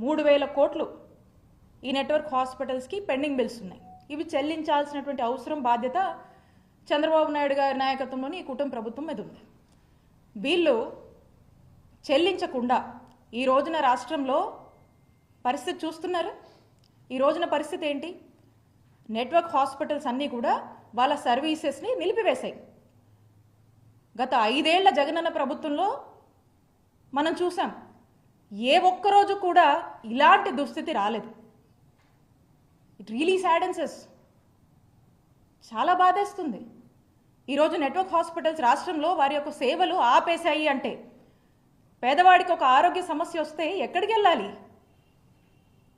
3000 కోట్లు ఈ నెట్వర్క్ హాస్పిటల్స్కి పెండింగ్ బిల్స్ ఉన్నాయి. ఇవి చెల్లించాల్సినటువంటి అవసరం బాధ్యత చంద్రబాబు నాయుడు గారి నాయకత్వంలోని ఈ కుటుంబ ప్రభుత్వం మీద ఉంది. వీళ్ళు చెల్లించకుండా ఈ రోజున రాష్ట్రంలో పరిస్థితి చూస్తున్నారు. ఈ రోజున పరిస్థితి ఏంటి? నెట్వర్క్ హాస్పిటల్స్ అన్నీ కూడా వాళ్ళ సర్వీసెస్ని నిలిపివేశాయి. గత 5 ఏళ్ల జగనన్న ప్రభుత్వంలో మనం చూసాం, ఏ ఒక్కరోజు కూడా ఇలాంటి దుస్థితి రాలేదు. It really sadness. చాలా బాధేస్తుంది. ఈరోజు నెట్వర్క్ హాస్పిటల్స్ రాష్ట్రంలో వారి యొక్క సేవలు ఆపేశాయి అంటే పేదవాడికి ఒక ఆరోగ్య సమస్య వస్తే ఎక్కడికి వెళ్ళాలి?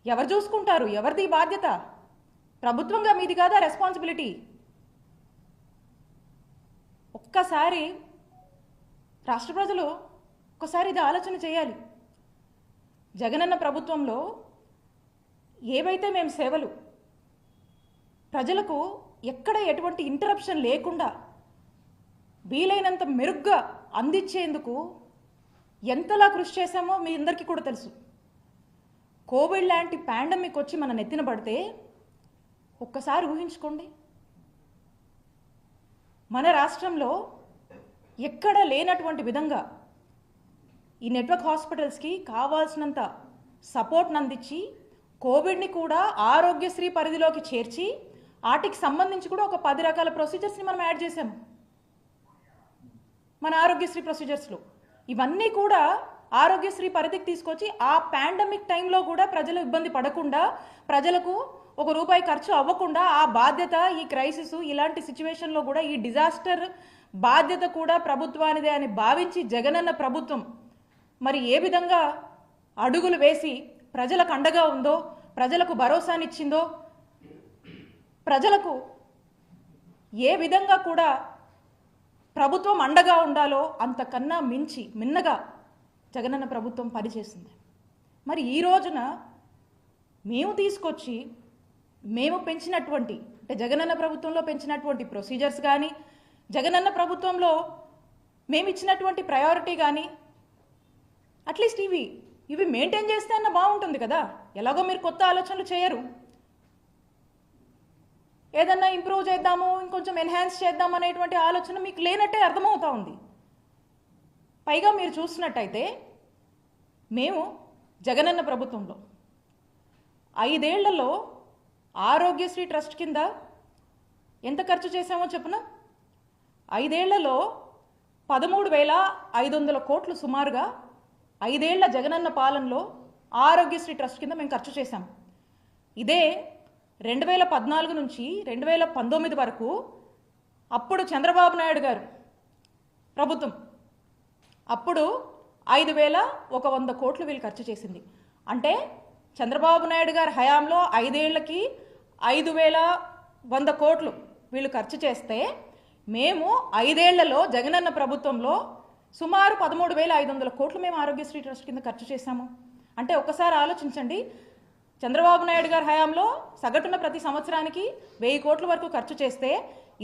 ఎవరు చూసుకుంటారు? ఎవరిది బాధ్యత? ప్రభుత్వంగా మీది కాదా రెస్పాన్సిబిలిటీ? ఒక్కసారి రాష్ట్ర ప్రజలు ఒక్కసారి ఇది ఆలోచన చేయాలి. జగనన్న ప్రభుత్వంలో ఏవైతే మేము సేవలు ప్రజలకు ఎక్కడ ఎటువంటి ఇంటరప్షన్ లేకుండా వీలైనంత మెరుగ్గా అందించేందుకు ఎంతలా కృషి చేశామో మీ అందరికీ కూడా తెలుసు. కోవిడ్ లాంటి పాండమిక్ వచ్చి మన నెత్తిన పడితే ఒక్కసారి ఊహించుకోండి. మన రాష్ట్రంలో ఎక్కడ లేనటువంటి విధంగా ఈ నెట్వర్క్ హాస్పిటల్స్కి కావాల్సినంత సపోర్ట్ని అందించి కోవిడ్ని కూడా ఆరోగ్యశ్రీ పరిధిలోకి చేర్చి వాటికి సంబంధించి కూడా ఒక 10 రకాల ప్రొసీజర్స్ని మనం యాడ్ చేసాము మన ఆరోగ్యశ్రీ ప్రొసీజర్స్లో. ఇవన్నీ కూడా ఆరోగ్యశ్రీ పరిధికి తీసుకొచ్చి ఆ పాండమిక్ టైంలో కూడా ప్రజలు ఇబ్బంది పడకుండా, ప్రజలకు ₹1 ఖర్చు అవ్వకుండా ఆ బాధ్యత, ఈ క్రైసిస్ ఇలాంటి సిచ్యువేషన్లో కూడా ఈ డిజాస్టర్ బాధ్యత కూడా ప్రభుత్వానిదే అని భావించి జగనన్న ప్రభుత్వం మరి ఏ విధంగా అడుగులు వేసి ప్రజలకు అండగా ఉందో, ప్రజలకు భరోసానిచ్చిందో, ప్రజలకు ఏ విధంగా కూడా ప్రభుత్వం అండగా ఉండాలో అంతకన్నా మిన్నగా జగనన్న ప్రభుత్వం పనిచేసింది. మరి ఈ రోజున మేము తీసుకొచ్చి మేము పెంచినటువంటి అంటే జగనన్న ప్రభుత్వంలో పెంచినటువంటి ప్రొసీజర్స్ కానీ, జగనన్న ప్రభుత్వంలో మేము ఇచ్చినటువంటి ప్రయారిటీ కానీ అట్లీస్ట్ ఇవి మెయింటైన్ చేస్తే అన్న బాగుంటుంది కదా. ఎలాగో మీరు కొత్త ఆలోచనలు చేయరు. ఏదన్నా ఇంప్రూవ్ చేద్దాము, ఇంకొంచెం ఎన్హాన్స్ చేద్దాం అనేటువంటి ఆలోచన మీకు లేనట్టే అర్థమవుతా ఉంది. పైగా మీరు చూసినట్టయితే మేము జగనన్న ప్రభుత్వంలో 5 ఏళ్లలో ఆరోగ్యశ్రీ ట్రస్ట్ కింద ఎంత ఖర్చు చేశామో చెప్పనా? 5 ఏళ్లలో 13,500 కోట్లు సుమారుగా 5 ఏళ్ల జగనన్న పాలనలో ఆరోగ్యశ్రీ ట్రస్ట్ కింద మేము ఖర్చు చేశాం. ఇదే 2014 నుంచి 2019 వరకు అప్పుడు చంద్రబాబు నాయుడు గారు ప్రభుత్వం అప్పుడు 5,100 కోట్లు వీళ్ళు ఖర్చు చేసింది. అంటే చంద్రబాబు నాయుడు గారి హయాంలో 5 ఏళ్లకి 5,100 కోట్లు వీళ్ళు ఖర్చు చేస్తే మేము 5 ఏళ్లలో జగనన్న ప్రభుత్వంలో సుమారు 13,500 కోట్లు మేము ఆరోగ్యశ్రీ ట్రస్ట్ కింద ఖర్చు చేశాము. అంటే ఒక్కసారి ఆలోచించండి. చంద్రబాబు నాయుడు గారి హయాంలో సగటున ప్రతి సంవత్సరానికి 1000 కోట్ల వరకు ఖర్చు చేస్తే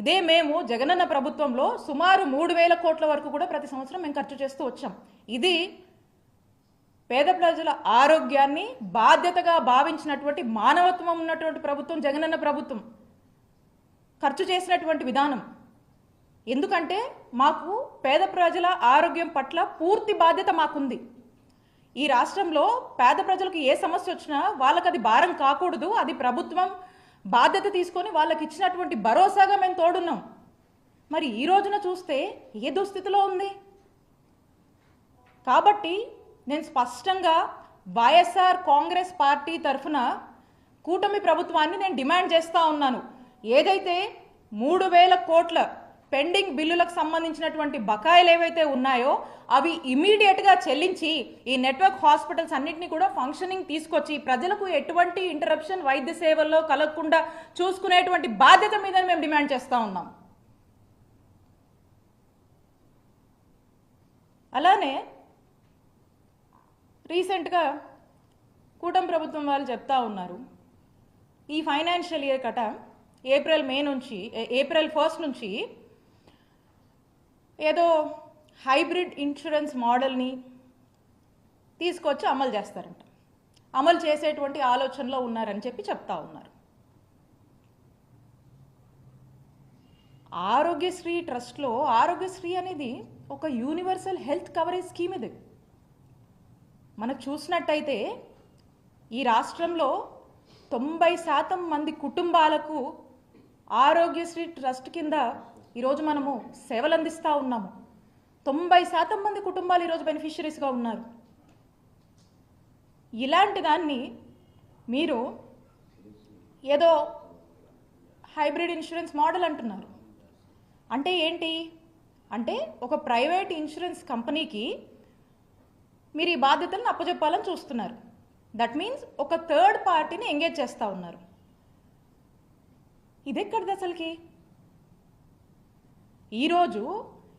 ఇదే మేము జగనన్న ప్రభుత్వంలో సుమారు 3,000 కోట్ల వరకు కూడా ప్రతి సంవత్సరం మేము ఖర్చు చేస్తూ వచ్చాం. ఇది పేద ప్రజల ఆరోగ్యాన్ని బాధ్యతగా భావించినటువంటి మానవత్వం ఉన్నటువంటి ప్రభుత్వం జగనన్న ప్రభుత్వం ఖర్చు చేసినటువంటి విధానం. ఎందుకంటే మాకు పేద ప్రజల ఆరోగ్యం పట్ల పూర్తి బాధ్యత మాకుంది. ఈ రాష్ట్రంలో పేద ప్రజలకు ఏ సమస్య వచ్చినా వాళ్ళకి అది భారం కాకూడదు. అది ప్రభుత్వం బాధ్యత తీసుకొని వాళ్ళకి ఇచ్చినటువంటి భరోసాగా మేము తోడున్నాం. మరి ఈ రోజున చూస్తే ఏ దుస్థితిలో ఉంది? కాబట్టి నేను స్పష్టంగా వైఎస్ఆర్ కాంగ్రెస్ పార్టీ తరఫున కూటమి ప్రభుత్వాన్ని నేను డిమాండ్ చేస్తూ ఉన్నాను. ఏదైతే 3,000 కోట్ల పెండింగ్ బిల్లులకు సంబంధించినటువంటి బకాయిలు ఏవైతే ఉన్నాయో అవి ఇమీడియట్గా చెల్లించి ఈ నెట్వర్క్ హాస్పిటల్స్ అన్నింటినీ కూడా ఫంక్షనింగ్ తీసుకొచ్చి ప్రజలకు ఎటువంటి ఇంటరప్షన్ వైద్య సేవల్లో కలగకుండా చూసుకునేటువంటి బాధ్యత మీద మేము డిమాండ్ చేస్తూ ఉన్నాం. అలానే రీసెంట్గా కూటమి ప్రభుత్వం వాళ్ళు చెప్తా ఉన్నారు, ఈ ఫైనాన్షియల్ ఇయర్ కట ఏప్రిల్ 1 నుంచి ఏదో హైబ్రిడ్ ఇన్సూరెన్స్ మోడల్ని తీసుకొచ్చి అమలు చేస్తారంట. అమలు చేసేటువంటి ఆలోచనలో ఉన్నారని చెప్పి చెప్తా ఉన్నారు. ఆరోగ్యశ్రీ ట్రస్ట్లో ఆరోగ్యశ్రీ అనేది ఒక యూనివర్సల్ హెల్త్ కవరేజ్ స్కీమ్. ఇది మనకు చూసినట్టయితే ఈ రాష్ట్రంలో 90% మంది కుటుంబాలకు ఆరోగ్యశ్రీ ట్రస్ట్ కింద ఈరోజు మనము సేవలు అందిస్తూ ఉన్నాము. 90% మంది కుటుంబాలు ఈరోజు బెనిఫిషరీస్గా ఉన్నారు. ఇలాంటి దాన్ని మీరు ఏదో హైబ్రిడ్ ఇన్సూరెన్స్ మోడల్ అంటున్నారు. అంటే ఏంటి అంటే ఒక ప్రైవేట్ ఇన్సూరెన్స్ కంపెనీకి మీరు ఈ బాధ్యతలను అప్పచెప్పాలని చూస్తున్నారు. దట్ మీన్స్ ఒక థర్డ్ పార్టీని ఎంగేజ్ చేస్తూ ఉన్నారు. ఇదెక్కడిది అసలుకి? ఈరోజు